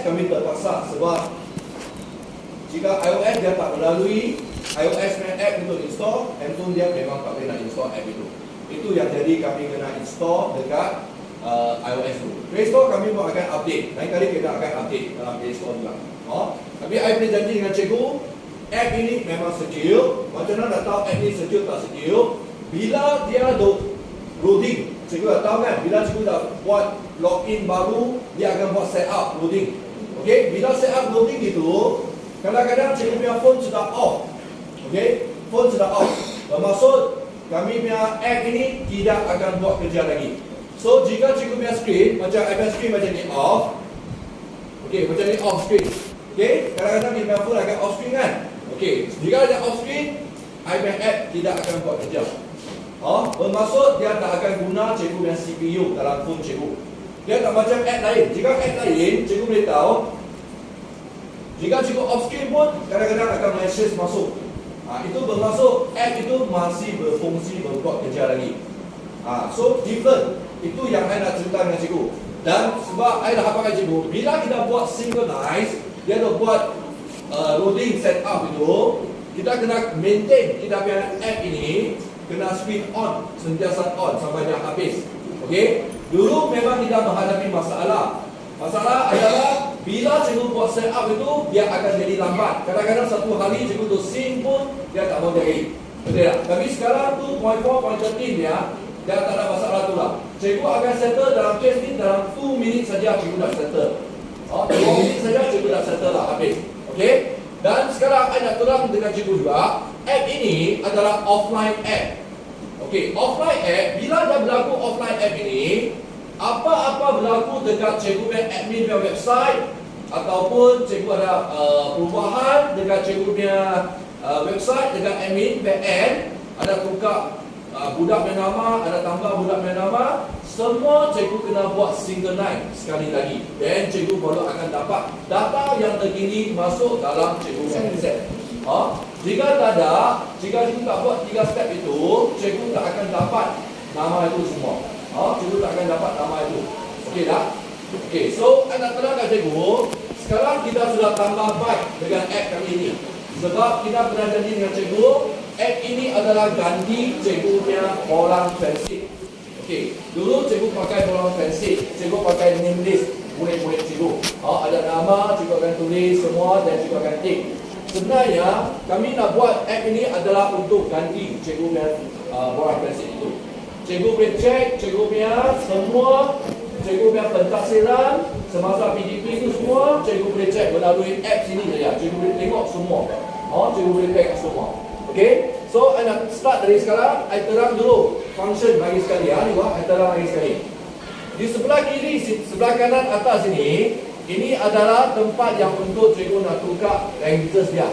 kami terpaksa sebab jika iOS dia tak melalui iOS punya app untuk install, handphone dia memang tak boleh nak install app itu. Itu yang jadi kami kena install dekat iOS tu. Play Store kami pun akan update. Lain kali kita akan update dalam Play Store juga. Tapi I boleh janji dengan cikgu, app ini memang sejuk. Macam mana nak tahu app ini sejuk tak sejuk? Bila dia loading, cikgu dah tahu kan? Bila cikgu dah buat login baru, dia akan buat setup loading. Okey, bila setup loading itu, kadang-kadang cikgu punya phone sudah off. Okey, phone sudah off. Bermaksud kami punya app ini tidak akan buat kerja lagi. So jika cikgu punya screen, macam I punya screen macam ni off. Okey, macam ni off screen. Okey, kadang-kadang di phone akan off screen kan? Okey, jika ada off screen, I punya app tidak akan buat kerja. Bermaksud dia tak akan guna cikgu punya CPU dalam phone cikgu. Dia tak macam app lain. Jika app lain, cikgu boleh tahu. Jika cikgu off screen pun, kadang-kadang akan message masuk. Itu bermaksud app itu masih berfungsi berbuat kerja lagi. So different. Itu yang saya nak cerita dengan cikgu. Dan sebab saya dah hafalkan cikgu, bila kita buat synchronize, dia dah buat loading setup itu, kita kena maintain kita punya app ini kena screen on, sentiasa on sampai dia habis. Okey? Dulu memang kita menghadapi masalah. Masalah adalah bila cikgu buat setup itu, dia akan jadi lambat. Kadang-kadang satu hari cikgu tu sync pun dia tak mau jadi. Betul tak? Tapi sekarang 2.4.13 dia tak ada masalah tu lah. Cikgu akan settle dalam case ni dalam 2 minit saja cikgu dah settle. 2 minit saja cikgu dah settle lah habis. Okey? Dan sekarang saya nak terang dengan cikgu juga, app ini adalah offline app. Okey, offline app, bila dah berlaku offline app ini, apa-apa berlaku dekat cikgu punya admin punya website ataupun cikgu ada perubahan dekat cikgu punya website dekat admin backend, ada tukar budak punya nama, ada tambah budak punya nama, semua cikgu kena buat synchronize sekali lagi. Dan cikgu baru akan dapat data yang terkini masuk dalam cikgu punya handset. Jika tak ada, jika cikgu tak buat 3 step itu, cikgu tak akan dapat nama itu semua. Cikgu tak akan dapat nama itu. Okey tak? Okey, so saya nak terangkan cikgu, sekarang kita sudah tambah baik dengan app kami ini. Sebab kita pernah janji dengan cikgu, app ini adalah ganti cikgu punya orang fancy. Okey, dulu cikgu pakai orang fancy, cikgu pakai name list, murid-murid cikgu. Ada nama, cikgu akan tulis semua dan cikgu akan tick. Sebenarnya kami nak buat app ini adalah untuk ganti cikgu punya orang fancy itu. Cikgu boleh cek cikgu punya semua, cikgu punya pentaksiran semasa PDP itu semua, cikgu boleh cek melalui app sini saja. Cikgu boleh tengok semua. Cikgu boleh tengok semua. Okey, so saya nak start dari sekarang. Saya terang dulu function lagi sekali. Ni saya terang lagi sekali. Di sebelah kiri, sebelah kanan atas ini adalah tempat yang untuk cikgu nak tukar languages dia.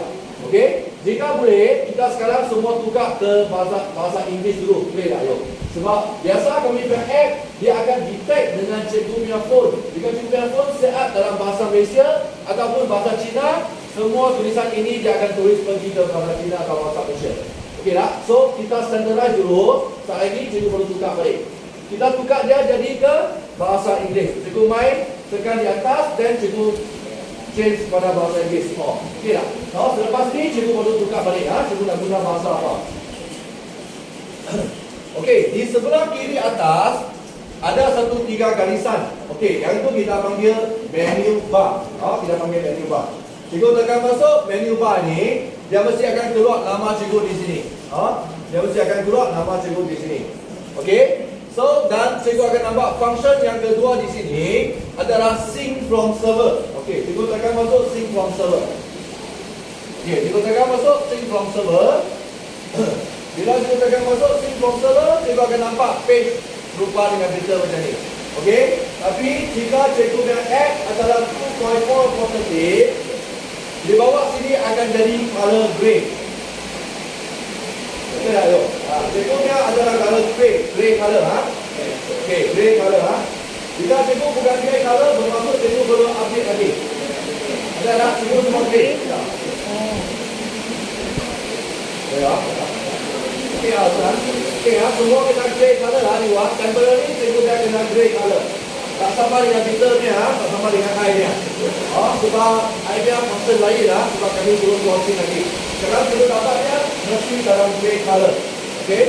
Okey, jika boleh, kita sekarang semua tukar ke bahasa Inggeris dulu. Boleh tak? Yuk. Sebab biasa kami punya app, dia akan detect dengan cikgu punya phone. Jika cikgu punya phone set up dalam bahasa Malaysia ataupun bahasa Cina, semua tulisan ini dia akan tulis pergi ke bahasa Cina atau bahasa Malaysia. Okey tak? So, kita standardize dulu. Saat lagi cikgu perlu tukar balik. Kita tukar dia jadi ke bahasa Inggeris. Cikgu main, tekan di atas dan cikgu change pada bahasa Inggeris. Okey tak? Selepas ni cikgu perlu tukar balik. Cikgu nak guna bahasa apa? Okey, di sebelah kiri atas ada 1-3 garisan. Okey, yang itu kita panggil menu bar. Kita panggil menu bar. Cikgu tekan masuk menu bar ni, dia mesti akan keluar nama cikgu di sini. Dia mesti akan keluar nama cikgu di sini. Okey. So, dan cikgu akan nampak function yang kedua di sini adalah sync from server. Okey, cikgu tekan masuk sync from server. Okey, cikgu tekan masuk sync from server. Bila cikgu tekan masuk sync from server, cikgu akan nampak page berupa dengan berita macam ni. Okey, tapi jika cikgu punya app adalah 2.4.8, di bawah sini akan jadi color grey. Okey tak? Yuk. Cikgu punya adalah color grey color. Okey, grey color. Jika cikgu bukan grey color, bermaksud cikgu perlu update lagi. Ada tak? Cikgu semua grey. Okey, semua kita grey color ni wah. Temporary cikgu dah kena grey color. Tak sama dengan filter ni tak sama dengan air ni. sebab idea function lain lah, sebab kami belum launching lagi. Sekarang kita dapatnya mesti dalam grey color. Okey.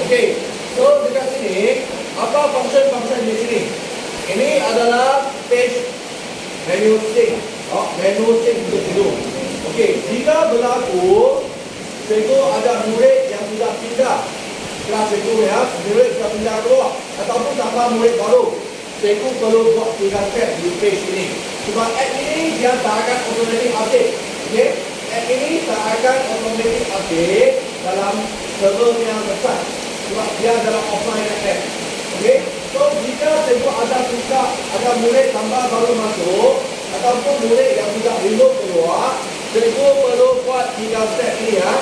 Okey. So dekat sini apa function di sini? Ini adalah page menu sync. Menu sync untuk tidur. Okey, jika berlaku cikgu ada murid yang sudah pindah kelas cikgu ya, murid sudah pindah keluar ataupun tambah murid baru, cikgu perlu buat 3 step di page ini. Sebab app ini dia tak akan automatic update. Okey, app ini tak akan automatic update dalam server yang besar. Sebab dia adalah offline app. Okey, so jika cikgu ada murid tambah baru masuk ataupun murid yang sudah remove keluar, cikgu perlu buat 3 step ini ya.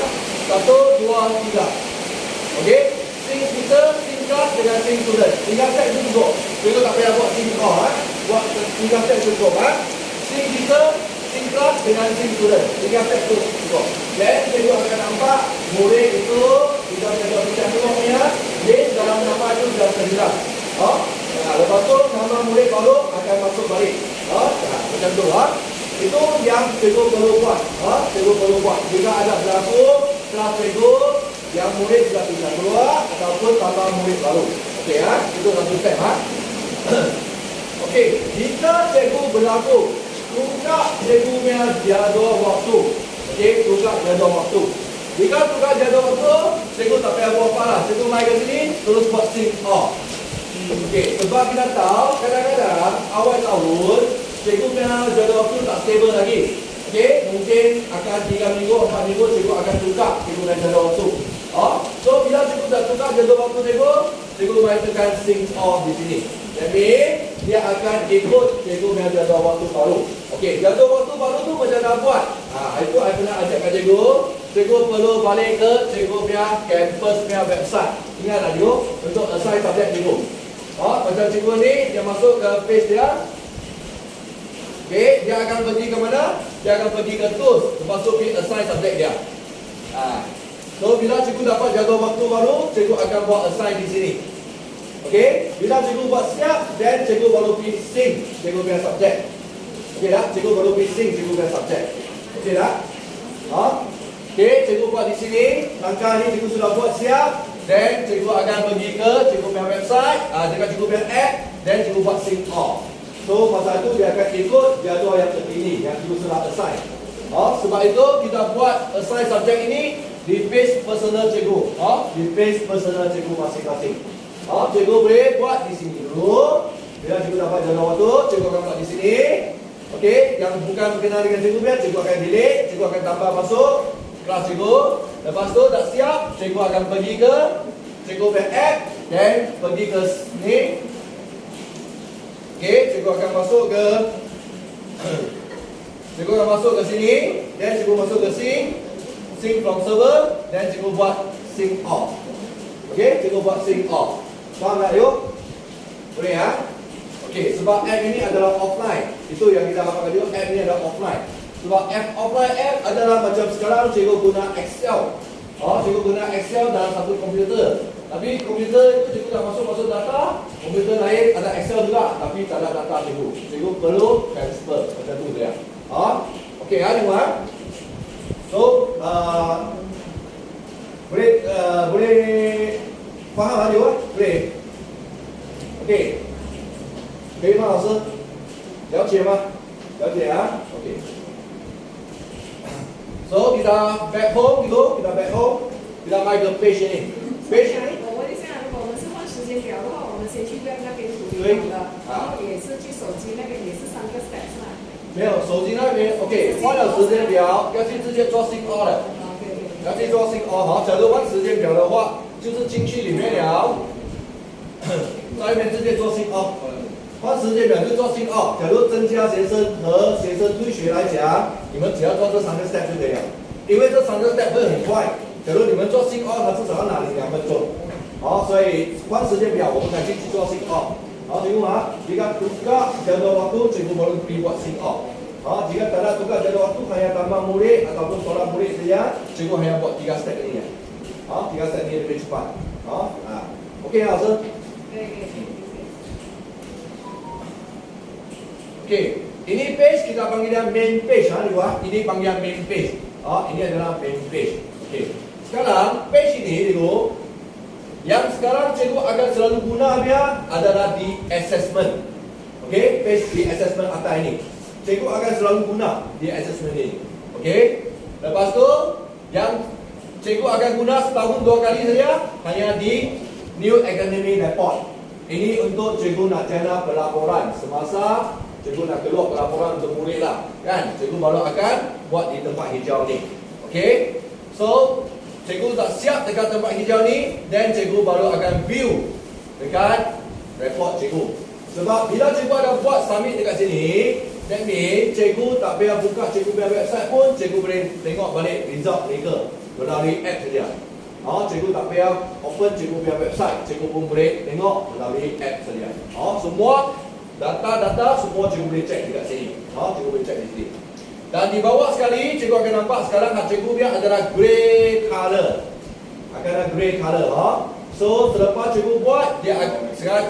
1, 2, 3. Okey, sync teacher, sync class dengan sync student. 3 step itu cukup. Cikgu tak payah buat sync all buat 3 step cukup Sync teacher, sync class dengan sync student. 3 step itu cukup. Dan cikgu akan nampak murid itu sudah pindah keluarnya. List dalam nama itu sudah terjelas. Lepas tu nama murid baru akan masuk balik. Macam tu Itu yang cikgu perlu buat. Cikgu perlu buat. Jika ada berlaku kelas cikgu yang murid sudah pindah keluar ataupun tambah murid baru. Okey itu satu step Okey, jika cikgu berlaku tukar cikgu punya jadual waktu. Okey, tukar jadual waktu. Jika tukar jadual waktu, cikgu tak payah buat apa lah. Cikgu mai ke sini terus buat sync off. Okey, sebab kita tahu kadang-kadang awal tahun cikgu punya jadual waktu tak stable lagi. Okey, mungkin akan 3 minggu, 4 minggu cikgu akan tukar cikgu punya jadual waktu. So bila cikgu dah tukar jadual waktu cikgu mai tekan sync off di sini. Jadi dia akan ikut cikgu punya jadual waktu baru. Okey, jadual waktu baru tu macam mana buat? Itu saya pernah ajarkan cikgu. Cikgu perlu balik ke cikgu punya campus punya website. Ingat tak cikgu? Untuk assign subjek cikgu. Macam cikgu ni dia masuk ke page dia. Okey, dia akan pergi ke mana? Dia akan pergi ke tools. Lepas tu pergi assign subjek dia. So bila cikgu dapat jadual waktu baru, cikgu akan buat assign di sini. Okey, bila cikgu buat siap, then cikgu baru pergi sync cikgu punya subjek. Okey tak? Cikgu baru pergi sync cikgu punya subjek. Okey tak? Okey, cikgu buat di sini. Langkah ni cikgu sudah buat siap. Then cikgu akan pergi ke cikgu punya website, dekat cikgu punya app, then cikgu buat sync off. So masa itu dia akan ikut jadual yang terkini yang cikgu sudah assign. Sebab itu kita buat assign subjek ini di page personal cikgu. Di page personal cikgu masing-masing. Cikgu boleh buat di sini dulu. Bila cikgu dapat jadual waktu, cikgu akan buat di sini. Okey, yang bukan berkenaan dengan cikgu biar cikgu akan delete, cikgu akan tambah masuk kelas cikgu. Lepas tu dah siap, cikgu akan pergi ke cikgu punya app dan pergi ke sini. Okey, cikgu akan masuk ke cikgu akan masuk ke sini dan cikgu masuk ke sync from server dan cikgu buat sync off. Okey, cikgu buat sync off. Faham tak yuk? Boleh Okey, sebab app ini adalah offline. Itu yang kita maksudkan juga, app ini adalah offline. Sebab offline app adalah macam sekarang cikgu guna Excel. Cikgu guna Excel dalam satu komputer. Tapi komputer itu cikgu dah masuk data, komputer lain ada Excel juga, tapi tak ada data cikgu. Cikgu perlu transfer macam tu dia. Okey semua. So boleh faham juga? Boleh. Okey. 可以吗，老师？了解吗？了解？OK。So kita back home gitu, kita back home, kita main ke page ini. Page ini. 我问一下，如果我们是换时间表的话，我们先去 web 那边处理好了，然后也是去手机那边也是3个 step 是吧？没有，手机那边 OK， 换了时间表，要去直接做 sync all 了。要去做 sync all 好，假如换时间表的话，就是进去里面了，在那边直接做 sync all。换时间表就做sync off。假如增加学生和学生退学来讲，你们只要做这3个 step 就可以了，因为这3个 step 会很快。假如你们做sync off，它至少要拿你2分钟。所以换时间表，我们赶紧去做sync off。tengok jika tukar jadual waktu, cikgu baru pergi buat sync off. Jika tak ada tukar jadual waktu, hanya tambah murid ataupun seorang murid saja, cikgu hanya buat 3 step ini. 3 step ini lebih cepat. Okey, 老师。Okey, ini page kita panggil dia main page cikgu. Ini panggil main page. Ini adalah main page. Okey. Sekarang page ini cikgu, yang sekarang cikgu akan selalu guna dia adalah di assessment. Okey, page di assessment atas ini. Cikgu akan selalu guna di assessment ini. Okey. Lepas tu yang cikgu akan guna setahun 2 kali saja, hanya di New Academy Report. Ini untuk cikgu nak channel pelaporan semasa cikgu nak keluar pelaporan untuk murid lah, kan? Cikgu baru akan buat di tempat hijau ni. Okey. So cikgu tak siap dekat tempat hijau ni, dan cikgu baru akan view dekat report cikgu. Sebab bila cikgu ada buat submit dekat sini, that means cikgu tak payah buka cikgu punya website pun, cikgu boleh tengok balik result mereka melalui app saja. Cikgu tak payah open cikgu punya website, cikgu pun boleh tengok melalui app saja. Semua data-data semua cikgu boleh check dekat sini. Cikgu boleh check di sini. Dan di bawah sekali cikgu akan nampak sekarang cikgu punya adalah grey color. Akan ada grey color. So selepas cikgu buat, dia akan sekarang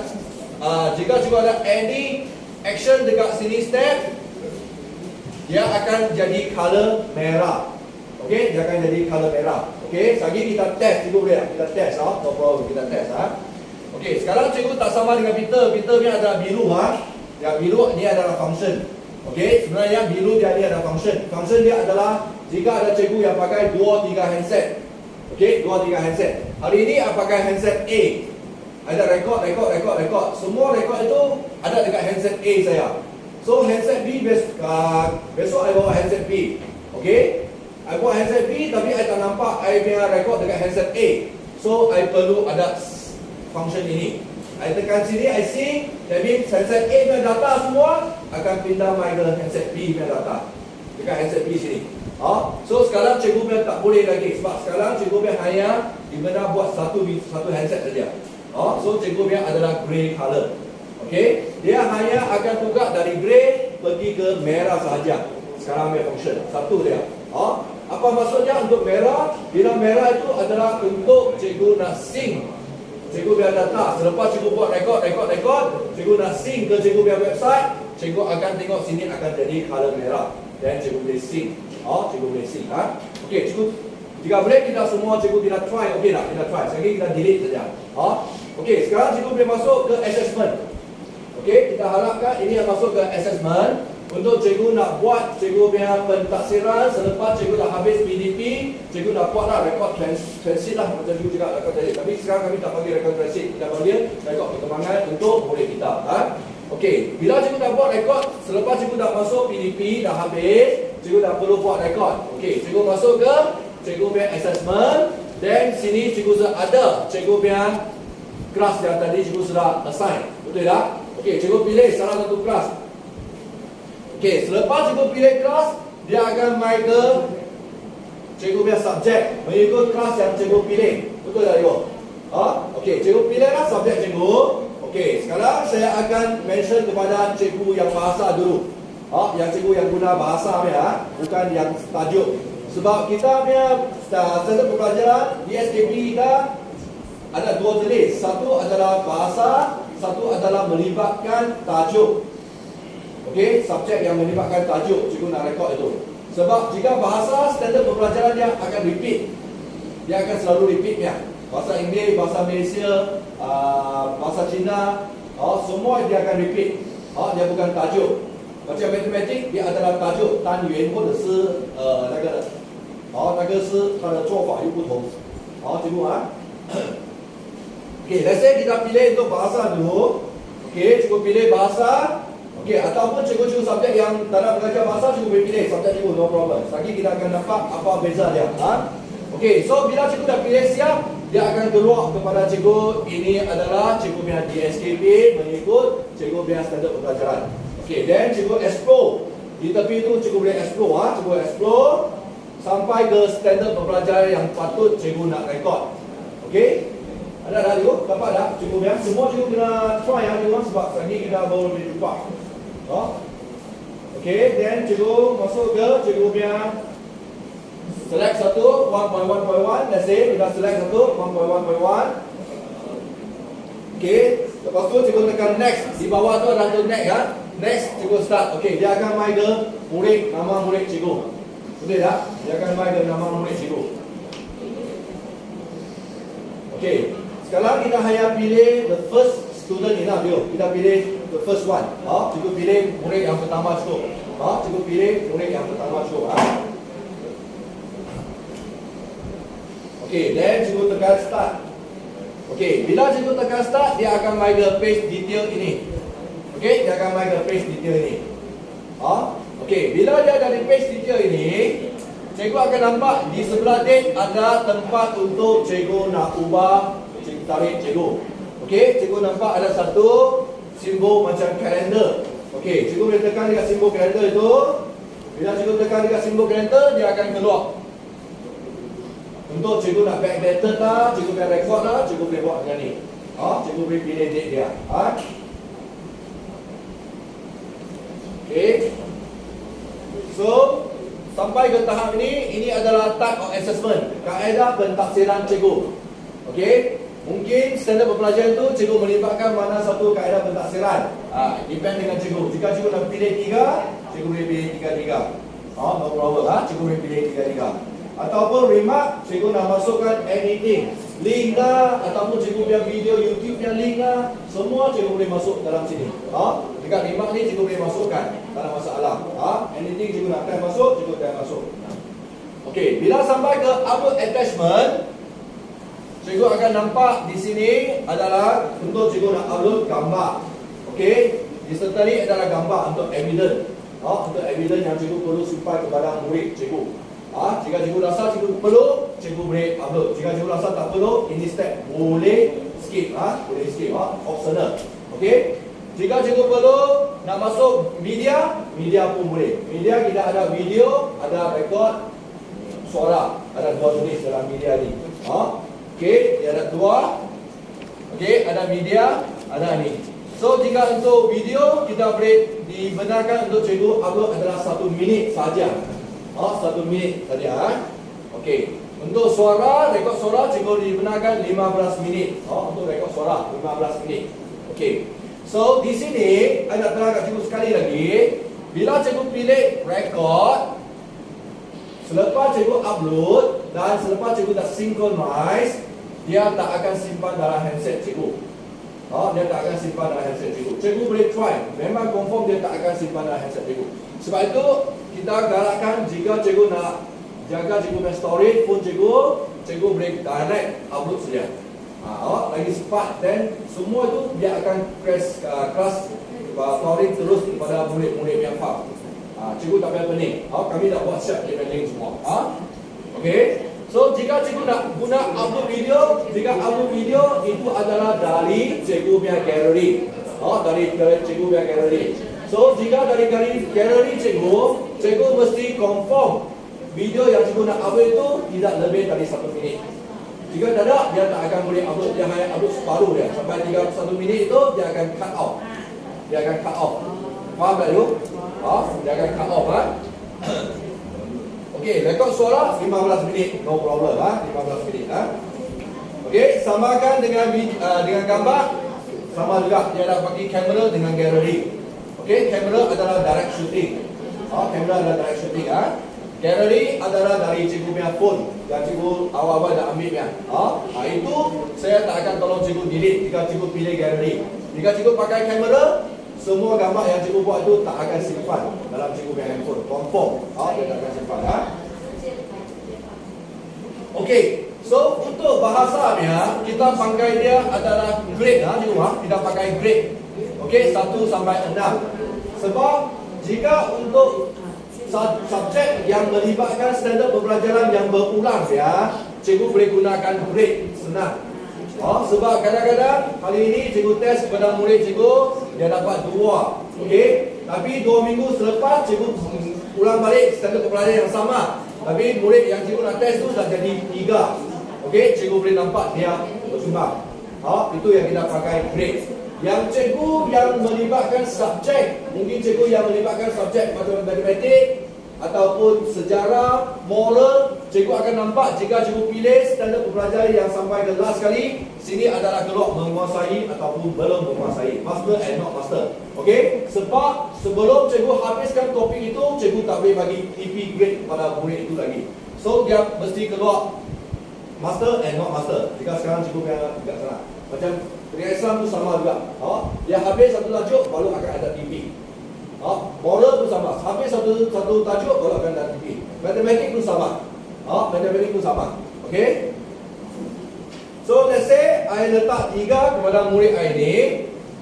jika cikgu ada any action dekat sini step, dia akan jadi color merah. Okey, dia akan jadi color merah. Okey, lagi kita test, cikgu boleh tak? Kita test, no problem, kita test. Okey, sekarang cikgu tak sama dengan Peter. Peter punya adalah biru. Yang biru ni adalah function. Okey, sebenarnya yang biru dia ni ada function. Function dia adalah jika ada cikgu yang pakai 2-3 handset. Okey, 2-3 handset. Hari ini pakai handset A. Ada record. Semua record itu ada dekat handset A saya. So handset B besok I bawa handset B. Okey, I bawa handset B tapi I tak nampak I punya record dekat handset A. So I perlu ada function ini. I tekan sini, I sync. That means handset A punya data semua akan pindah mai ke handset B punya data dekat handset B sini. So sekarang cikgu punya tak boleh lagi, sebab sekarang cikgu punya hanya digunakan buat satu handset saja. So cikgu punya adalah grey color. Okey, dia hanya akan tukar dari grey pergi ke merah sahaja. Sekarang punya function satu dia. Apa maksudnya untuk merah? Bila merah itu adalah untuk cikgu nak sync cikgu punya data. Selepas cikgu buat record, cikgu nak sync ke cikgu punya website, cikgu akan tengok sini akan jadi color merah, dan cikgu boleh sync. Cikgu boleh sync. Okey, cikgu jika boleh kita semua cikgu kita try. Okey tak? Kita try. Sekali kita delete saja. Okey, sekarang cikgu boleh masuk ke assessment. Okey, kita harapkan ini yang masuk ke assessment. Untuk cikgu nak buat cikgu punya pentaksiran selepas cikgu dah habis PDP, cikgu dah buatlah rekod transit lah macam cikgu juga rekod tadi. Tapi sekarang kami tak panggil rekod transit, kita panggil rekod perkembangan untuk murid kita. Okey, bila cikgu dah buat rekod, selepas cikgu dah masuk PDP dah habis, cikgu dah perlu buat rekod. Okey, cikgu masuk ke cikgu punya assessment, dan sini cikgu sudah ada cikgu punya kelas yang tadi cikgu sudah assign. Betul tak? Okey, cikgu pilih salah satu kelas. Okey, selepas cikgu pilih kelas, dia akan mai ke cikgu punya subjek mengikut kelas yang cikgu pilih. Betul tak cikgu? Okey, cikgu pilihlah subjek cikgu. Okey, sekarang saya akan mention kepada cikgu yang bahasa dulu. Yang cikgu yang guna bahasa ya, bukan yang tajuk. Sebab kita punya standard pembelajaran di SKP kita ada dua jenis. Satu adalah bahasa, satu adalah melibatkan tajuk. Okey, subjek yang melibatkan tajuk cikgu nak rekod itu. Sebab jika bahasa, standard pembelajaran dia akan repeat. Dia akan selalu repeat ya. Bahasa Inggeris, bahasa Malaysia, bahasa Cina, semua dia akan repeat. Dia bukan tajuk. Macam matematik dia adalah tajuk 单元或者是那个是它的做法又不同。cikgu Okey, let's say kita pilih untuk bahasa dulu. Okey, cikgu pilih bahasa. Okey, ataupun cikgu subjek yang tak nak belajar bahasa, cikgu boleh pilih subjek cikgu, no problem. Lagi kita akan nampak apa beza dia. Okey, so bila cikgu dah pilih siap, dia akan keluar kepada cikgu. Ini adalah cikgu punya DSKP mengikut cikgu punya standard pembelajaran. Okey, then cikgu explore. Di tepi itu cikgu boleh explore. Cikgu explore sampai ke standard pembelajaran yang patut cikgu nak rekod. Okey, ada tak cikgu? Dapat tak cikgu punya? Semua cikgu kena try cikgu, sebab lagi kita baru boleh jumpa. Okey, then cikgu masuk ke cikgu punya select satu 1.1.1. Let's say kita select satu 1.1.1. Okey, lepas tu cikgu tekan next. Di bawah tu ada next ya. Next, cikgu start. Okey, dia akan main ke murid, nama murid cikgu. Betul tak? Dia akan main ke nama murid cikgu. Okey, sekarang kita hanya pilih the first student ni lah, kita pilih the first one. Cikgu pilih murid yang pertama cukup. Cikgu pilih murid yang pertama cukup. Okey, then cikgu tekan start. Okey, bila cikgu tekan start, dia akan main ke page detail ini. Okey, dia akan main ke page detail ini. Okey, bila dia ada di page detail ini, cikgu akan nampak di sebelah date ada tempat untuk cikgu nak ubah tarikh cikgu. Okey, cikgu nampak ada satu simbol macam kalender. Okey, cikgu boleh tekan dekat simbol kalender itu. Bila cikgu tekan dekat simbol kalender, dia akan keluar. Untuk cikgu nak backdated lah, cikgu nak record lah, cikgu boleh buat macam ni. Cikgu boleh pilih date dia. Okay. So, sampai ke tahap ini adalah type of assessment, kaedah pentafsiran cikgu. Okay. Mungkin standard pembelajaran itu cikgu melibatkan mana satu kaedah pentafsiran. Depend dengan cikgu. Jika cikgu nak pilih 3, cikgu boleh pilih 3. No problem. Cikgu boleh pilih 3. Ataupun remark, cikgu nak masukkan anything, link lah, ataupun cikgu punya video YouTube punya link lah, semua cikgu boleh masuk dalam sini. Dekat remark ni cikgu boleh masukkan, tak ada masalah. Anything cikgu nak akan masuk, cikgu akan masuk. Okey, bila sampai ke upload attachment, cikgu akan nampak di sini adalah untuk cikgu nak upload gambar. Okey, disertai adalah gambar untuk evidence. Untuk evidence yang cikgu perlu simpan kepada murid cikgu. Jika cikgu rasa cikgu perlu, cikgu boleh upload. Jika cikgu rasa tak perlu, ini step boleh skip. Boleh skip. Optional. Okey. Jika cikgu perlu nak masuk media, media pun boleh. Media kita ada video, ada record, suara. Ada 2 jenis dalam media ni. Okey, dia ada 2. Okey, ada media, ada ni. So jika untuk video, kita boleh dibenarkan untuk cikgu upload adalah 1 minit saja. 1 minit saja. Okey. Untuk suara, rekod suara cikgu dibenarkan 15 minit. Untuk rekod suara 15 minit. Okey. So di sini ada terangkan cikgu sekali lagi, bila cikgu pilih rekod, selepas cikgu upload dan selepas cikgu dah synchronize, dia tak akan simpan dalam handset cikgu. Dia tak akan simpan dalam handset cikgu. Cikgu boleh try, memang confirm dia tak akan simpan dalam handset cikgu. Sebab itu kita galakkan jika cikgu nak jaga cikgu punya storage pun cikgu boleh direct upload saja. Lagi cepat, dan semua itu dia akan kelas storage terus kepada murid-murid yang faham. Cikgu tak payah pening. Kami dah buat siap dia link semua. Okey. So jika cikgu nak guna upload video, jika upload video itu adalah dari cikgu punya gallery. Dari cikgu punya gallery. So jika dari gallery cikgu mesti confirm video yang cikgu nak upload itu tidak lebih dari 1 minit. Jika tidak, dia tak akan boleh upload, dia hanya upload separuh dia. Sampai 1 minit itu dia akan cut off. Dia akan cut off. Faham tak cikgu? Dia akan cut off. Okey, rekod suara 15 minit, no problem. 15 minit. Okey, samakan dengan gambar, sama juga dia ada pakai kamera dengan gallery. Okey, kamera adalah direct shooting. Kamera adalah direct shooting. Gallery adalah dari cikgu punya phone yang cikgu awal-awal dah ambil kan. Itu saya tak akan tolong cikgu delete jika cikgu pilih gallery. Jika cikgu pakai kamera, semua gambar yang cikgu buat itu tak akan simpan dalam cikgu punya handphone. Confirm. Dia tak akan simpan. Okey, so untuk bahasanya kita pakai dia adalah grade. Cikgu, kita pakai grade. Okey, 1 sampai 6. Sebab jika untuk subjek yang melibatkan standard pembelajaran yang berulang cikgu boleh gunakan grade, senang. Sebab kadang-kadang hari ini cikgu test kepada murid cikgu, dia dapat 2. Okey, tapi 2 minggu selepas cikgu ulang balik standard pembelajaran yang sama, tapi murid yang cikgu nak test tu dah jadi 3. Okey, cikgu boleh nampak dia berkembang. Itu yang kita pakai grade. Yang cikgu yang melibatkan subjek, mungkin cikgu yang melibatkan subjek macam matematik, ataupun sejarah, moral, cikgu akan nampak jika cikgu pilih standard pembelajaran yang sampai ke last kali, sini adalah keluar menguasai ataupun belum menguasai, master and not master. Okey, sebab sebelum cikgu habiskan topik itu, cikgu tak boleh bagi TP grade kepada murid itu lagi. So dia mesti keluar master and not master. Jika sekarang cikgu punya dekat sana, macam Islam tu sama juga. Dia habis satu tajuk baru akan ada TP. Moral pun sama. Habis satu tajuk baru akan ada TP. Matematik pun sama. Matematik pun sama. Okey. So let's say I letak 3 kepada murid I ni.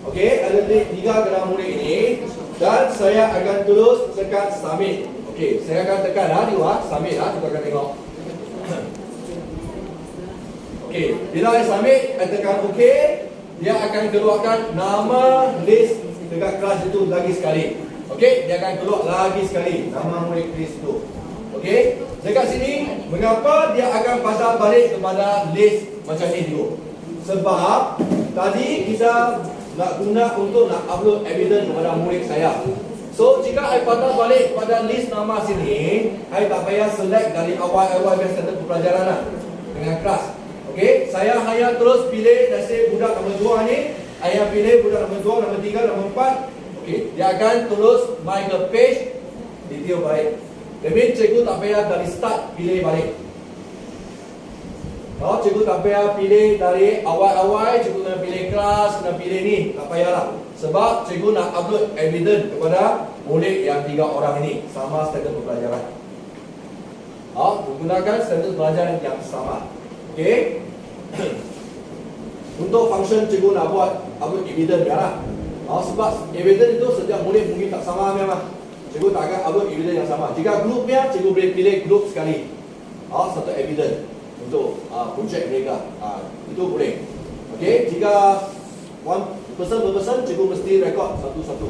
Okey, I letak 3 kepada murid ini dan saya akan terus tekan submit. Okey, saya akan tekan di bawah submit kita akan tengok. Okey, bila I submit, I tekan okey, dia akan keluarkan nama list dekat kelas itu lagi sekali. Okey, dia akan keluar lagi sekali nama murid list itu. Okey, dekat sini mengapa dia akan patah balik kepada list macam ni dulu? Sebab tadi kita nak guna untuk nak upload evidence kepada murid saya. So jika I patah balik kepada list nama sini, I tak payah select dari awal-awal standard pembelajaran dengan kelas. Okey, saya hanya terus pilih dari budak nombor 2 ni, saya pilih budak nombor 2, nombor 3, nombor 4. Okey, dia akan terus main ke page detail balik. Jadi cikgu tak payah dari start pilih balik. Cikgu tak payah pilih dari awal-awal, cikgu kena pilih kelas, kena pilih ni, tak payahlah. Sebab cikgu nak upload evidence kepada murid yang 3 orang ini sama standard pembelajaran. Menggunakan standard pembelajaran yang sama. Okey. Untuk function cikgu nak buat upload evidence biarlah. Sebab evidence itu setiap murid mungkin tak sama memang. Cikgu tak akan upload evidence yang sama. Jika grupnya, cikgu boleh pilih grup sekali. Satu evidence untuk projek mereka. Itu boleh. Okey, jika one person per person, cikgu mesti rekod satu-satu.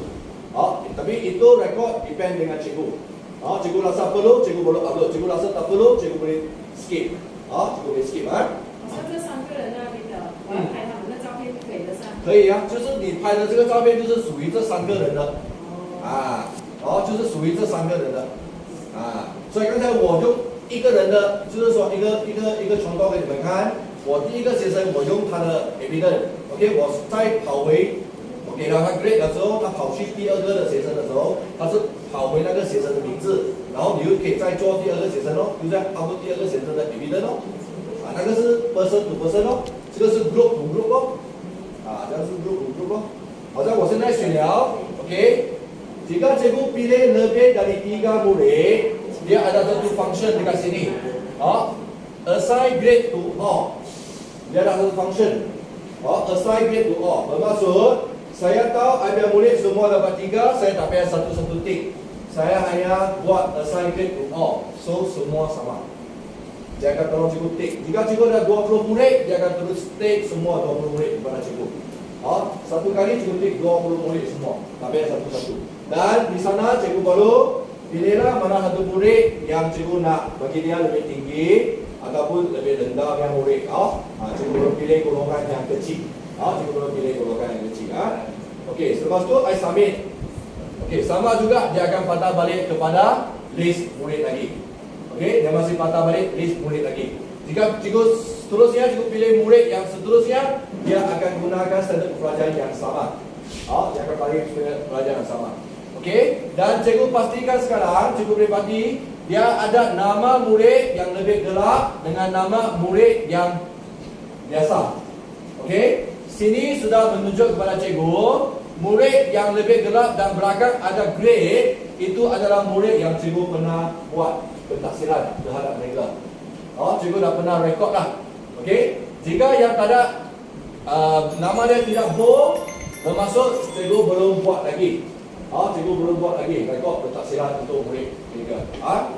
Tapi itu rekod depend dengan cikgu. Cikgu rasa perlu, cikgu boleh upload. Cikgu rasa tak perlu, cikgu boleh skip. cikgu boleh skip 像这3个人那边的，我要拍他们的照片，可以的噻。可以啊，就是你拍的这个照片就是属于这3个人的。就是属于这3个人的。所以刚才我用一个人的，就是说一个传告给你们看。我第一个学生我用他的 evidence，OK， 我再跑回，我给了他 grade 的时候，他跑去第2个的学生的时候，他是跑回那个学生的名字，然后你又可以再做第2个学生哦，就在跑第2个学生的 evidence 哦。那个是 person to person 哦，这个是 group to group 哦，这样是 group to group 哦。好像我现在选了 ，OK， jika cikgu pilih lebih dari 3 murid, dia ada satu function dekat sini. Assign grade to all. Dia ada satu function. Assign grade to all. Bermaksud, saya tahu ada murid semua dapat 3, saya tak payah satu-satu tick. Saya hanya buat assign grade to all. So, semua sama. Dia akan tolong cikgu tick. Jika cikgu ada 20 murid, dia akan terus tick semua 20 murid kepada cikgu. Satu kali cikgu tick 20 murid semua. Tak payah satu-satu. Dan di sana cikgu baru pilihlah mana satu murid yang cikgu nak bagi dia lebih tinggi ataupun lebih rendah yang murid. Cikgu baru pilih golongan yang kecil. Cikgu baru pilih golongan yang kecil. Okey, selepas tu I submit. Okey, sama juga dia akan patah balik kepada list murid lagi. Okey, dia masih patah balik list murid lagi. Jika cikgu seterusnya cikgu pilih murid yang seterusnya, dia akan gunakan standard pelajaran yang sama. Dia akan balik pelajaran yang sama. Okey, dan cikgu pastikan sekarang, cikgu boleh pasti dia ada nama murid yang lebih gelap dengan nama murid yang biasa. Okey, sini sudah menunjuk kepada cikgu, murid yang lebih gelap dan belakang ada grade, itu adalah murid yang cikgu pernah buat pentaksiran terhadap mereka. Cikgu dah pernah rekod lah. Okey, jika yang tak ada nama dia tidak bold, bermaksud cikgu belum buat lagi. Cikgu belum buat lagi rekod pentaksiran untuk murid mereka.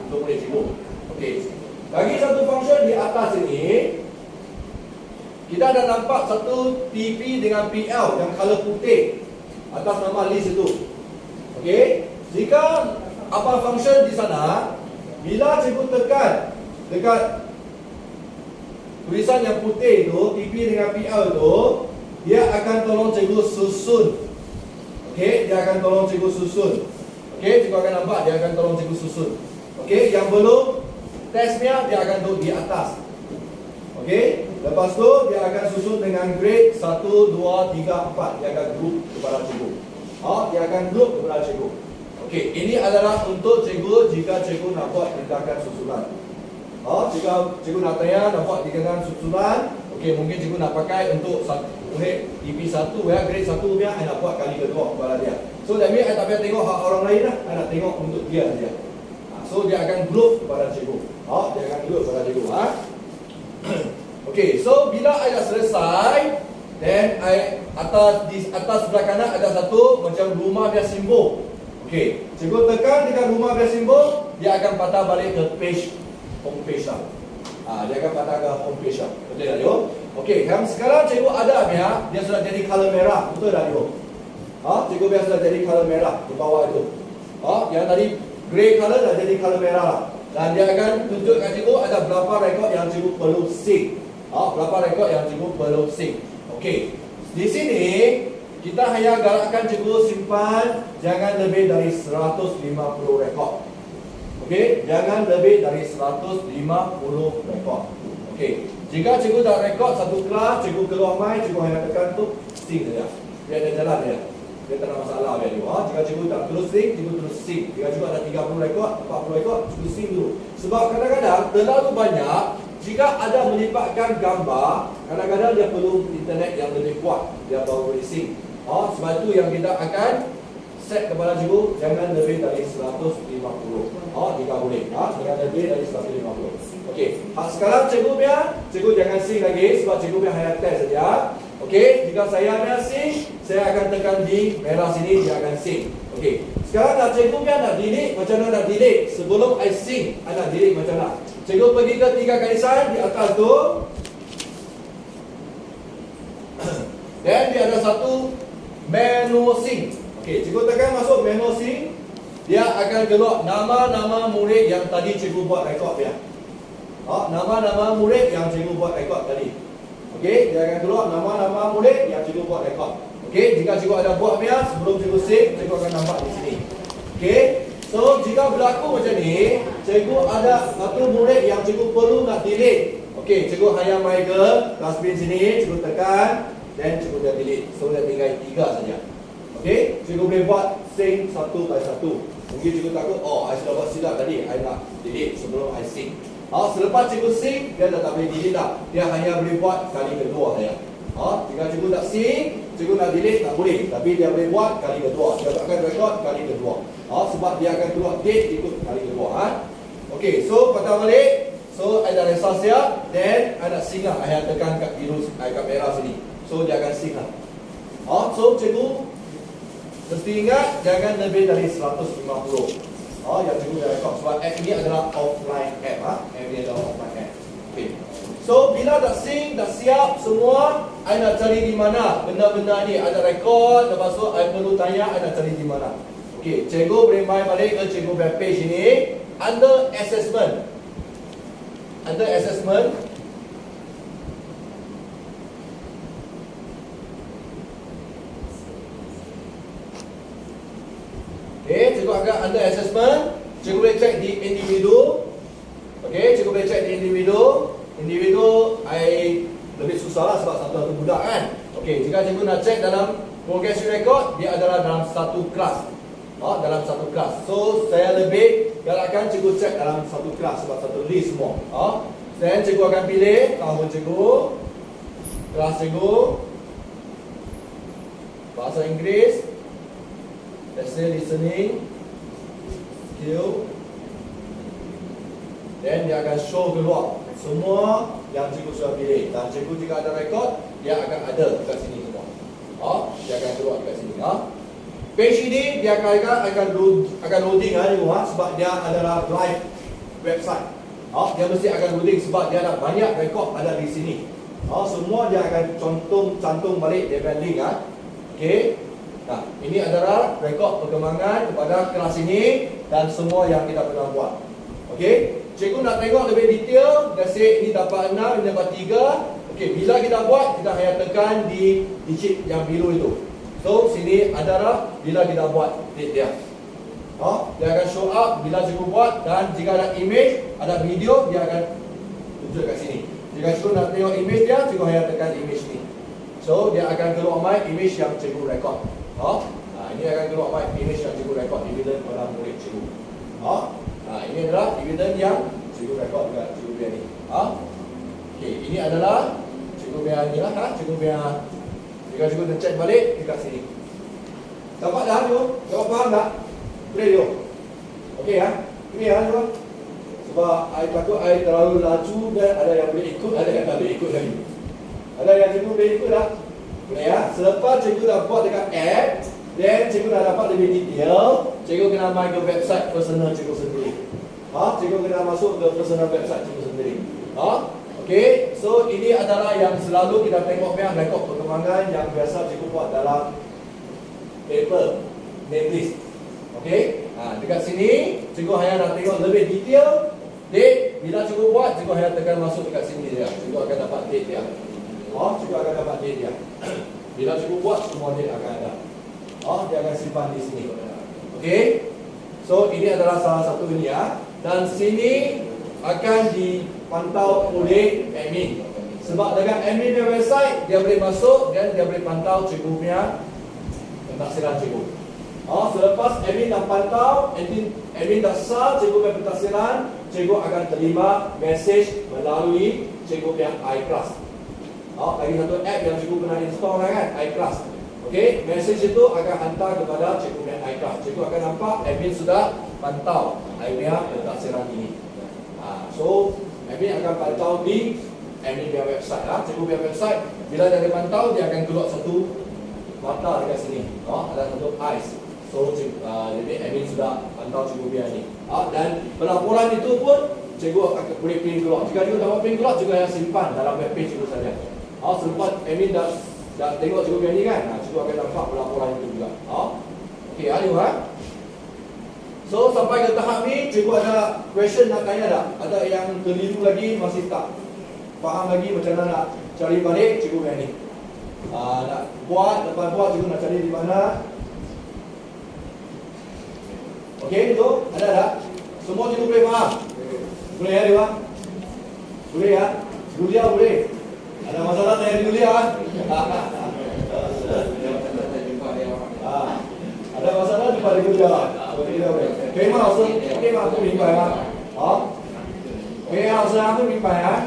Untuk murid cikgu. Okey. Lagi satu function di atas ini, kita ada nampak satu TP dengan PL yang color putih atas nama list itu. Okey. Jika apa function di sana, bila cikgu tekan dekat tulisan yang putih itu, TP dengan PL itu, dia akan tolong cikgu susun. Okey, dia akan tolong cikgu susun. Okey, cikgu akan nampak dia akan tolong cikgu susun. Okey, yang belum testnya dia akan duduk di atas. Okey, lepas tu dia akan susun dengan grade 1, 2, 3, 4. Dia akan group kepada cikgu. Dia akan group kepada cikgu. Okey, ini adalah untuk cikgu jika cikgu nak buat tindakan susulan. Jika cikgu nak tanya nak buat tindakan susulan, okey, mungkin cikgu nak pakai untuk murid EP1 ya, grade 1 dia, saya nak buat kali kedua kepada dia. So that means saya tak payah tengok hak orang lain lah, saya nak tengok untuk dia saja. So dia akan group kepada cikgu. Dia akan group kepada cikgu. Okey, so bila I dah selesai, then di atas sebelah kanan ada satu macam rumah biasa simbol. Okey, cikgu tekan dekat rumah biasa simbol, dia akan patah balik ke page, home page lah. Dia akan patah ke home page lah. Betul tak Dio? Okey, sekarang cikgu ada dia sudah jadi color merah. Betul tak Dio? Cikgu biasa sudah jadi color merah di bawah itu. Yang tadi grey color dah jadi color merah lah. Dan dia akan tunjuk kat cikgu ada berapa rekod yang cikgu perlu sync. Berapa rekod yang cikgu perlu sync. Okey, di sini kita hanya galakkan cikgu simpan jangan lebih dari 150 rekod. Okey, jangan lebih dari 150 rekod. Okey, jika cikgu dah rekod satu kelas, cikgu keluar mai, cikgu hanya tekan tu sync saja. Dia ada jalan dia. Dia tak ada masalah dia tu. Jika cikgu tak terus sync, cikgu terus sync. Jika cikgu ada 30 rekod, 40 rekod, cikgu sync dulu. Sebab kadang-kadang terlalu banyak, jika ada melipatkan gambar, kadang-kadang dia perlu internet yang lebih kuat, dia baru boleh sync. Sebab itu yang kita akan set kepada cikgu jangan lebih dari 150. Jika boleh. Jangan lebih dari 150. Okey. Sekarang cikgu jangan sync lagi sebab cikgu hanya test saja. Okey, jika saya nak sync, saya akan tekan di merah sini, dia akan sync. Okey. Sekarang nak cikgu nak delete, macam mana nak delete? Sebelum I sync, I nak delete macam mana? Cikgu pergi ke 3 garisan di atas tu. Dan dia ada satu menu sync. Okey, cikgu tekan masuk menu sync. Dia akan keluar nama-nama murid yang tadi cikgu buat rekod dia. Nama-nama murid yang cikgu buat rekod tadi. Okey, dia akan keluar nama-nama murid yang cikgu buat rekod. Okey, jika cikgu ada buat dia sebelum cikgu save, cikgu akan nampak di sini. Okey, so jika berlaku macam ni, cikgu ada satu murid yang cikgu perlu nak delete. Okey, cikgu hanya mai ke dustbin sini, cikgu tekan, dan cikgu dah delete. So dah tinggal 3 saja. Okey, cikgu boleh buat sync satu by satu. Mungkin cikgu takut, I sudah buat silap tadi, I nak delete sebelum I sync. Selepas cikgu sync, dia dah tak boleh delete dah. Dia hanya boleh buat kali kedua saja. Jika cikgu tak sync, cikgu nak delete tak boleh. Tapi dia boleh buat kali kedua. Dia akan record kali kedua. Sebab dia akan keluar date ikut kali kedua. Okey, so patah balik. So, I dah rasa siap. Then, I nak sync lah. I tekan kat biru, kat merah sini. So, dia akan sync lah. So, cikgu mesti ingat jangan lebih dari 150. Yang cikgu dah rekod. Sebab app ini adalah offline app. App ini adalah offline app. Okay. So bila dah sync, dah siap semua, I nak cari di mana benda-benda ni. Ada rekod, lepas tu I perlu tanya, I nak cari di mana. Okay, cikgu boleh main balik ke cikgu web page ini. Under assessment. Under assessment. Okay, cikgu agak under assessment. Cikgu boleh cek di individu. Okay, cikgu boleh cek di individu. Individu, I lebih susah lah sebab satu-satu budak kan. Okay, jika cikgu nak cek dalam progress record, dia adalah dalam satu kelas. Dalam satu kelas. So, saya lebih galakkan cikgu cek dalam satu kelas sebab satu list semua. Dan cikgu akan pilih tahun cikgu, kelas cikgu, bahasa Inggeris, essay listening, skill. Dan dia akan show keluar semua yang cikgu sudah pilih. Dan cikgu jika ada rekod, dia akan ada dekat sini semua. Dia akan keluar dekat sini. Page ini dia akan loading sebab dia adalah live website. Dia mesti akan loading sebab dia ada banyak rekod ada di sini. Semua dia akan cantum balik dia akan link. Okey. Nah, ini adalah rekod perkembangan kepada kelas ini dan semua yang kita pernah buat. Okey. Cikgu nak tengok lebih detail, let's say ini dapat 6, ini dapat 3. Okey, bila kita buat, kita hanya tekan di digit yang biru itu. So, sini adalah bila kita buat date dia. dia akan show up bila cikgu buat, dan jika ada image, ada video, dia akan muncul kat sini. Jika cikgu nak tengok image dia, cikgu hanya tekan image ni. So dia akan keluar mai image yang cikgu record. Ini akan keluar mai image yang cikgu record, evidence pada murid cikgu. Ini adalah evidence yang cikgu record dekat cikgu punya ni. Okey, ini adalah cikgu punya ni lah, cikgu punya. Jika cikgu nak check balik dekat sini. Dapat dah tu? Dapat faham tak? Boleh tu? Okey ya? Ini ya tu. Sebab I takut I terlalu laju dan ada yang boleh ikut, ada yang tak boleh ikut lagi. Ada yang cikgu boleh ikut tak? Boleh ya? Selepas cikgu dah buat dekat app, then cikgu dah dapat lebih detail, cikgu kena main ke website personal cikgu sendiri. Cikgu kena masuk ke personal website cikgu sendiri. Okey, so ini adalah yang selalu kita tengok yang rekod perkembangan yang biasa cikgu buat dalam paper name list. Okey, dekat sini cikgu hanya nak tengok lebih detail date. Bila cikgu buat, cikgu hanya tekan masuk dekat sini dia. Cikgu akan dapat date dia. Cikgu akan dapat date dia. Bila cikgu buat, semua date akan ada. Dia akan simpan di sini. Okey, so ini adalah salah satu ini ya. Dan sini akan dipantau oleh admin. Sebab dengan admin punya website, dia boleh masuk dan dia boleh pantau cikgu punya pentaksiran cikgu. Selepas admin dah pantau, admin dah sah cikgu punya pentaksiran, cikgu akan terima message melalui cikgu punya iClass. Lagi satu app yang cikgu pernah install kan, iClass. Okey, message itu akan hantar kepada cikgu punya iClass. Cikgu akan nampak admin sudah pantau punya pentaksiran ini. So, admin akan pantau di admin punya website. Cikgu punya website, bila dia pantau, dia akan keluar satu mata dekat sini. Ada satu eyes. So, jadi admin sudah pantau cikgu punya ni. Dan pelaporan itu pun cikgu akan boleh print keluar. Jika cikgu dapat print keluar, cikgu yang simpan dalam web page cikgu saja. Selepas admin dah tengok cikgu punya ni kan, cikgu akan dapat pelaporan itu juga. Okey, ayo So sampai ke tahap ni, cikgu ada question nak tanya tak? Ada yang keliru lagi, masih tak faham lagi macam mana nak cari balik cikgu punya ni? Nak buat, lepas buat cikgu nak cari di mana? Okey, itu ada tak? Semua cikgu boleh faham? Boleh ya, Dewa? Boleh ya? Julia boleh? Ada masalah saya Julia kan? Ada masalah jumpa di Julia. Okey, mak老师 ，okey mak aku 明白吗？好 ，okey 老师aku 明白啊。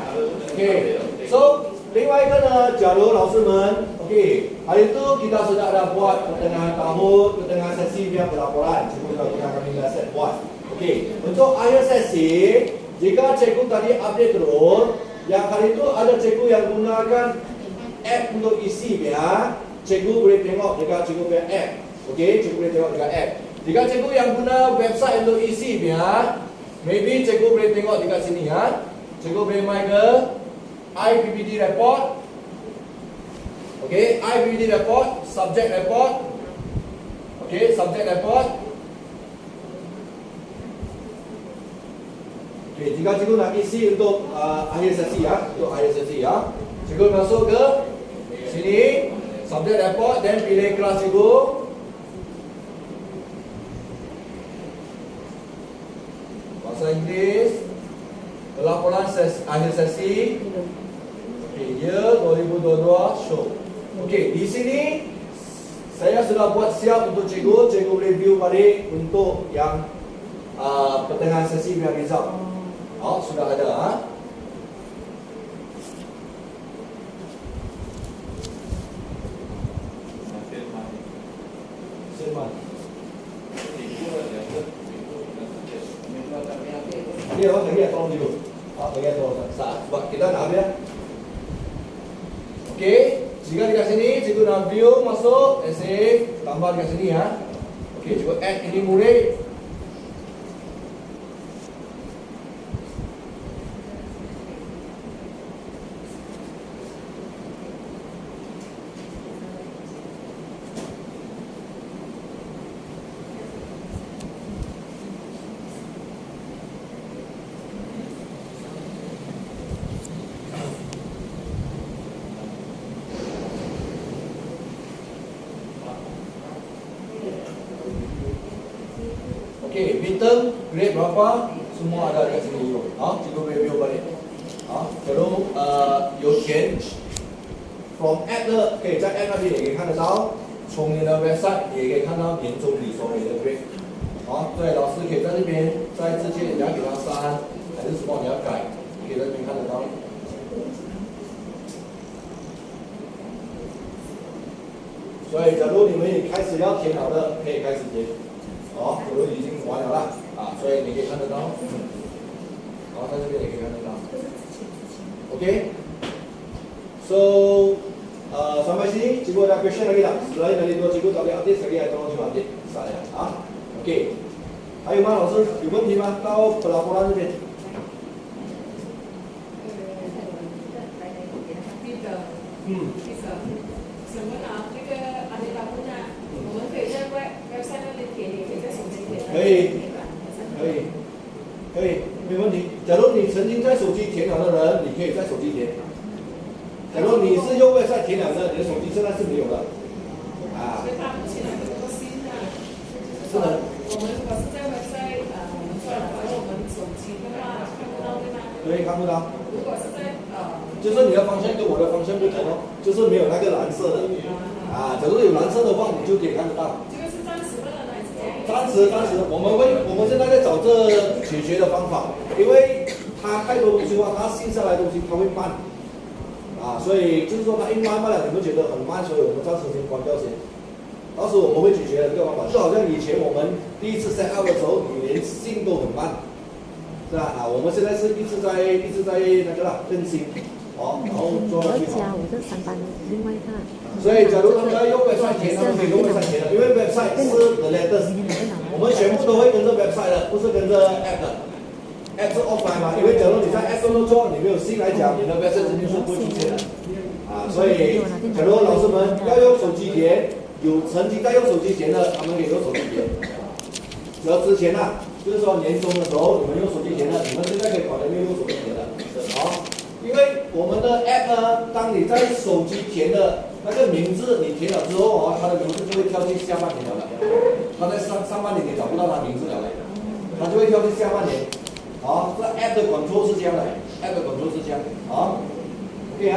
okey， so 另外一个呢，假如老师们 okey， hari itu kita sudah ada buat pertengahan tahun, pertengahan sesi punya pelaporan. Cikgu sudah punya kami dah set buat. Okey, untuk akhir sesi, jika cikgu tadi update terus, yang hari itu ada cikgu yang gunakan app untuk isi ya, cikgu boleh tengok dekat cikgu punya app. Okey, cikgu boleh tengok dekat app. Jika cikgu yang guna website untuk isi ya, maybe cikgu boleh tengok dekat sini ya. Cikgu boleh main ke IPPT report. Okey, IPPT report, subject report. Okey, subject report. Okey, jika cikgu nak isi untuk akhir sesi ya, untuk akhir sesi ya, cikgu masuk ke sini, subject report, dan pilih kelas cikgu. Bahasa Inggeris, pelaporan akhir sesi. Okey, year 2022 show. Okey, di sini saya sudah buat siap untuk cikgu. Cikgu review balik untuk yang pertengahan sesi punya result. Sudah ada. Dia lagi tolong dulu. Bagi tolong. Sebab kita nak habis. Okey, jika dekat sini cikgu nak view masuk, save, tambah dekat sini ya. Okey, cikgu add ini murid. Okey, midterm grade berapa? Semua ada kat sini. Cikgu review balik. 假如有填 from app 的，可以在 app 那边也可以看得到，从你的 website 也可以看到年终你所给的 grade。对，老师可以在这边，在之前你要给他删还是什么你要改，可以在这边看得到。所以，假如你们也开始要填好的，可以开始填。假如已经完了啦，所以你可以看得到。在这边也可以看得到。Okay, so sampai sini cikgu ada question lagi tak? Selain dari dua cikgu tak boleh update, sekali lagi tolong cikgu update saja. Okay, 还有吗？老师有问题吗？到pelaporan这边。什么呢？那个阿里巴巴呢？我们可以在website 那里填，也可以在手机填。可以，没问题。假如你曾经在手机填了的人，你可以在手机填。假如你是用 website 填了的，你的手机现在是没有的。所以它目前很多新的。是的。我们如果是在 website 我们做了，然后我们手机的话看不到对吗？对，看不到。如果是在就是你的方向跟我的方向不同哦，就是没有那个蓝色的。假如有蓝色的话，你就可以看得到。这个是暂时的呢，还是怎样？暂时，我们现在在找这解决的方法，因为它太多东西的话，它信下来的东西它会慢，所以就是说它一慢了，你们觉得很慢，所以我们暂时先关掉先。到时候我们会解决这个方法，就好像以前我们第一次 set up 的时候，你连信都很慢，是吧？我们现在是一直在那个啦更新，然后做到最好。所以，假如他们要用 website 填，他们可以用 website 填的，因为 website 是 the letters， 我们全部都会跟着 website 的，不是跟着 app 的。app 是 offline 嘛，因为假如你在 app 中做，你没有信来讲，你的 website 这边是不会出现的。所以，假如老师们要用手机填，有曾经在用手机填的，他们可以用手机填。只要之前就是说年终的时候，你们用手机填的，你们现在可以考虑用手机填的，因为我们的 app 呢，当你在手机填的那个名字你填了之后它的名字就会跳进下半年了。它在上半年你找不到它名字了，它就会跳进下半年。这 app 的 control 是这样的 ，app 的 control 是这样。Okey,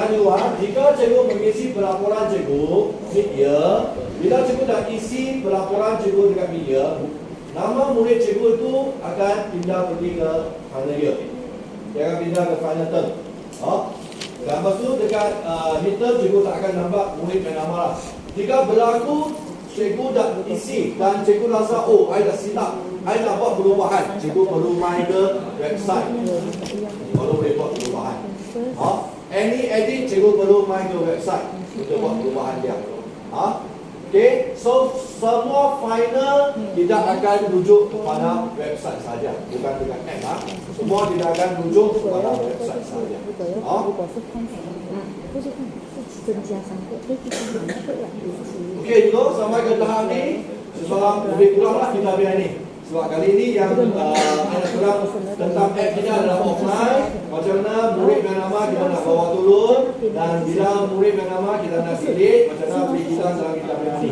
jika cikgu mengisi pelaporan cikgu mid year, bila cikgu dah isi pelaporan cikgu dekat mid year, nama murid cikgu itu akan pindah pergi ke final year. Dia akan pindah ke final term. Dan lepas tu dekat midterm cikgu tak akan nampak murid dan nama lah. Jika berlaku cikgu dah isi dan cikgu rasa I dah silap, I nak buat perubahan, cikgu perlu main ke website baru boleh buat perubahan. Any edit cikgu perlu main ke website untuk buat perubahan dia. Okay, so semua final tidak akan rujuk kepada website saja, bukan dengan app. Semua tidak akan rujuk kepada website saja. Okay, juga sampai ke tahap ni, sebab lebih kuranglah kita biar ni. Sebab kali ini yang ada kurang tentang app kita adalah offline. Macam mana murid dan nama kita nak bawa turun, dan bila murid dan nama kita nak delete, macam mana beri kita dalam kita ni.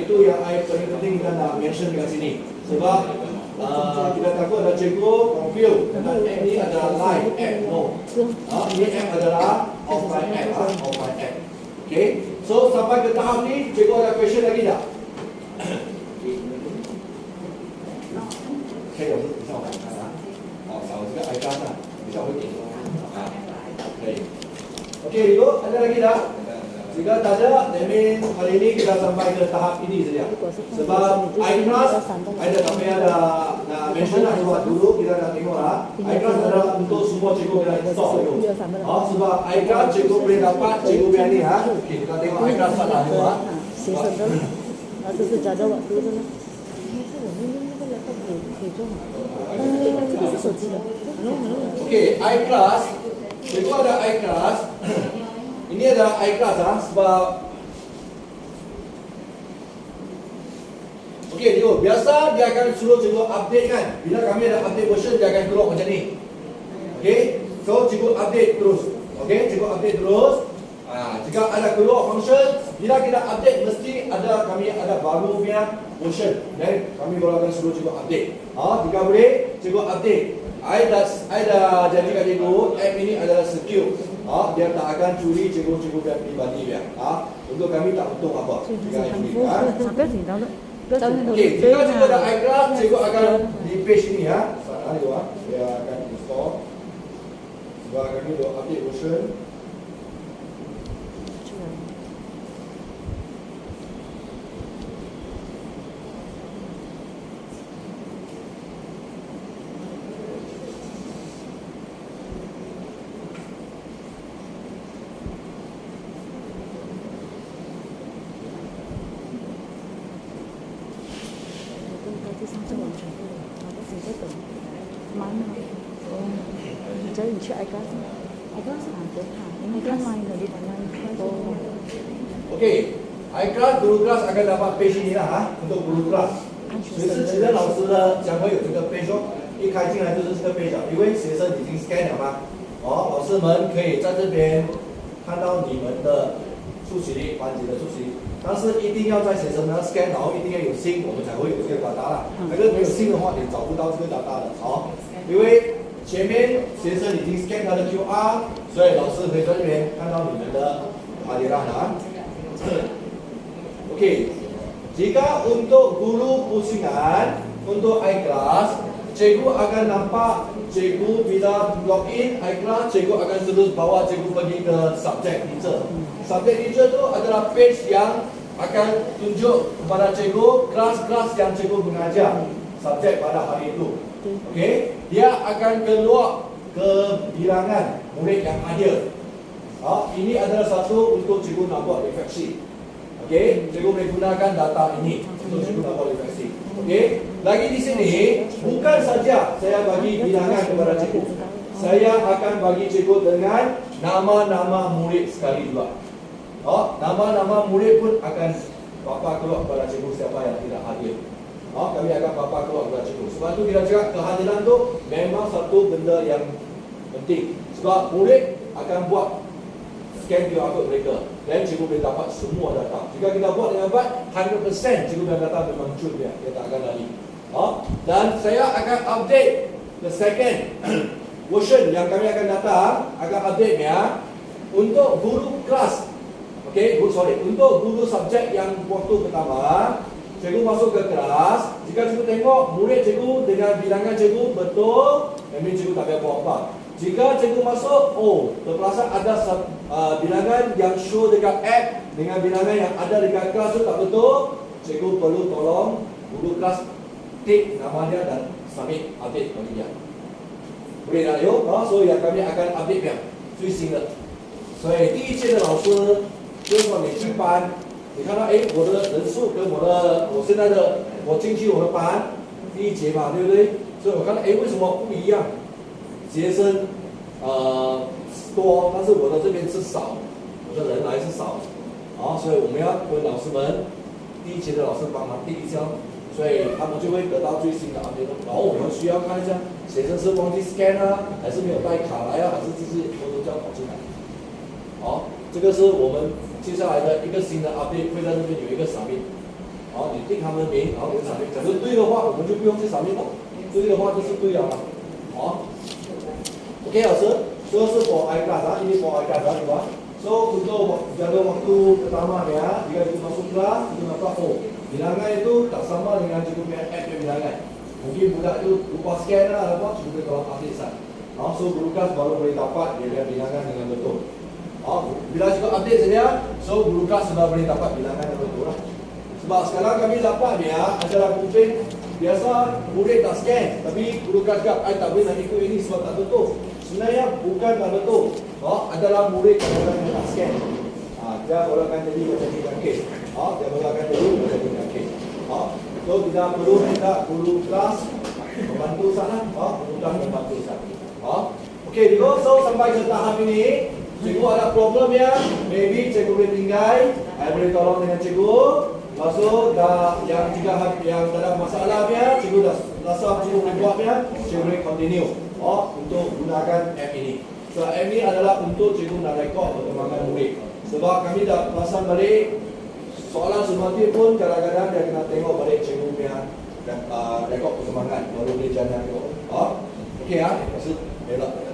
Itu yang paling penting kita nak mention kat sini. Sebab kita takut ada cikgu confuse tentang app ni adalah live app. No. Ini app adalah offline app. Offline app. Okay. So sampai ke tahap ni, cikgu ada question lagi tak? 可以，老师，你让我看看扫这个 icon 比较会点可以。Okey, Ibu, ada lagi dah? Jika tak ada, that means kali ini kita sampai ke tahap ini saja. Sebab iClass, ada kami ada mention lah sebab dulu kita dah tengok lah. iClass adalah untuk semua cikgu kita install dulu. Sebab iClass cikgu boleh dapat cikgu biar ni Okey, kita tengok iClass pada ni Okey, iClass, cikgu ada iClass. Ini adalah iClass sebab okey, cikgu, biasa dia akan suruh cikgu update kan. Bila kami ada update version, dia akan keluar macam ni. Okey, so cikgu update terus. Okey, cikgu update terus. Jika ada keluar function, bila kita update mesti kami ada baru punya version. Dan kami akan suruh cikgu update. Jika boleh, cikgu update. I dah jadikan cikgu app ini adalah secure. Dia tak akan curi cikgu punya pribadi dia. Untuk kami tak untung apa jika curi. Okey, jika cikgu ada iCloud, cikgu akan di page ini ya. Sana dia akan install. Sebab kami dah update version. Okey, iClass guru kelas akan dapat page ini lah untuk guru kelas。随时其实老师呢将会有这个 page 一开进来就是这个 page，因为学生已经 scan 了嘛。老师们可以在这边看到你们的出席率，班级的出席率。但是一定要在学生呢 scan， 然后一定要有信，我们才会有这个答啦。那个没有信的话，你找不到这个答的。因为前面学生已经 scan 他的 QR， 所以老师可以在这边看到你们的hadiran。Okey, jika untuk guru pusingan, untuk iClass, cikgu akan nampak cikgu bila login iClass, cikgu akan terus bawa cikgu pergi ke subject teacher. Subject teacher tu adalah page yang akan tunjuk kepada cikgu kelas-kelas yang cikgu mengajar subjek pada hari itu. Okey, dia akan keluar ke bilangan murid yang hadir. Ini adalah satu untuk cikgu nak buat refleksi. Okey, cikgu boleh gunakan data ini untuk cikgu nak buat refleksi. Okey, lagi di sini bukan saja saya bagi bilangan kepada cikgu. Saya akan bagi cikgu dengan nama-nama murid sekali juga. Nama-nama murid pun akan bapa keluar kepada cikgu siapa yang tidak hadir. Kami akan bapa keluar kepada cikgu. Sebab tu kita cakap kehadiran tu memang satu benda yang penting. Sebab murid akan buat scan QR code mereka dan cikgu boleh dapat semua data. Jika kita buat dengan baik, 100% cikgu dan data memang cun dia tak akan lari. Dan saya akan update the second version yang kami akan datang, akan update ya untuk guru kelas. Okey, untuk guru subjek yang waktu pertama, cikgu masuk ke kelas, jika cikgu tengok murid cikgu dengan bilangan cikgu betul, memang cikgu tak payah buat apa. Jika cikgu masuk, terperasan ada bilangan yang show dekat app dengan bilangan yang ada dekat kelas tu tak betul, cikgu perlu tolong guru kelas tik nama dia dan submit update bagi dia. Boleh tak yuk? So yang kami akan update dia 最新的。所以第一届的老师就是说你进班，你看到我的人数跟我现在的我进去我的班第一节嘛，对不对？所以我看到为什么不一样？学生多，但是我的这边是少，我的人来是少，所以我们要跟老师们第一节的老师帮忙递一下，所以他们就会得到最新的 update。然后我们需要看一下学生是忘记 scan 啊，还是没有带卡来啊，还是就是偷偷叫跑进来。这个是我们接下来的一个新的 update， 会在这边有一个submit。你定他们的名，然后你submit，假如对的话，我们就不用去submit了，对的话就是对了。Okey, 老师，这个是 for iClass ini for iClass juga. So untuk jaga waktu pertama ya, jika cikgu masuk kelas, cikgu nampak bilangan itu tak sama dengan cikgu punya app punya bilangan. Mungkin budak itu lupa scan lah, apa, cikgu boleh tolong update sah. So guru kelas baru boleh dapat dia bilangan dengan betul. Bila cikgu update saja, so guru kelas sudah boleh dapat bilangan yang betul lah. Sebab sekarang kami dapat ya, adalah komplain biasa murid tak scan, tapi guru kelas cakap, I tak boleh nak ikut ini sebab tak betul. Sebenarnya bukan tak betul. Adalah murid kadang-kadang yang tak scan. Dia baru akan jadi menjadikan kes. Dia baru akan jadi menjadikan kes. So kita perlu minta guru kelas membantu sana. Guru kelas membantu sana. Okey, so sampai ke tahap ini, cikgu ada problem ya. Maybe cikgu boleh tinggal. Saya boleh tolong dengan cikgu. Masuk yang jika yang ada masalahnya, cikgu dah rasa cikgu boleh buatnya, cikgu boleh continue untuk gunakan app ini. So app ni adalah untuk cikgu nak rekod perkembangan murid. Sebab kami dah pasang balik soalan sematik pun kadang-kadang dia kena tengok balik cikgu punya rekod perkembangan baru dia jangan tengok. Okey ah, maksud elok.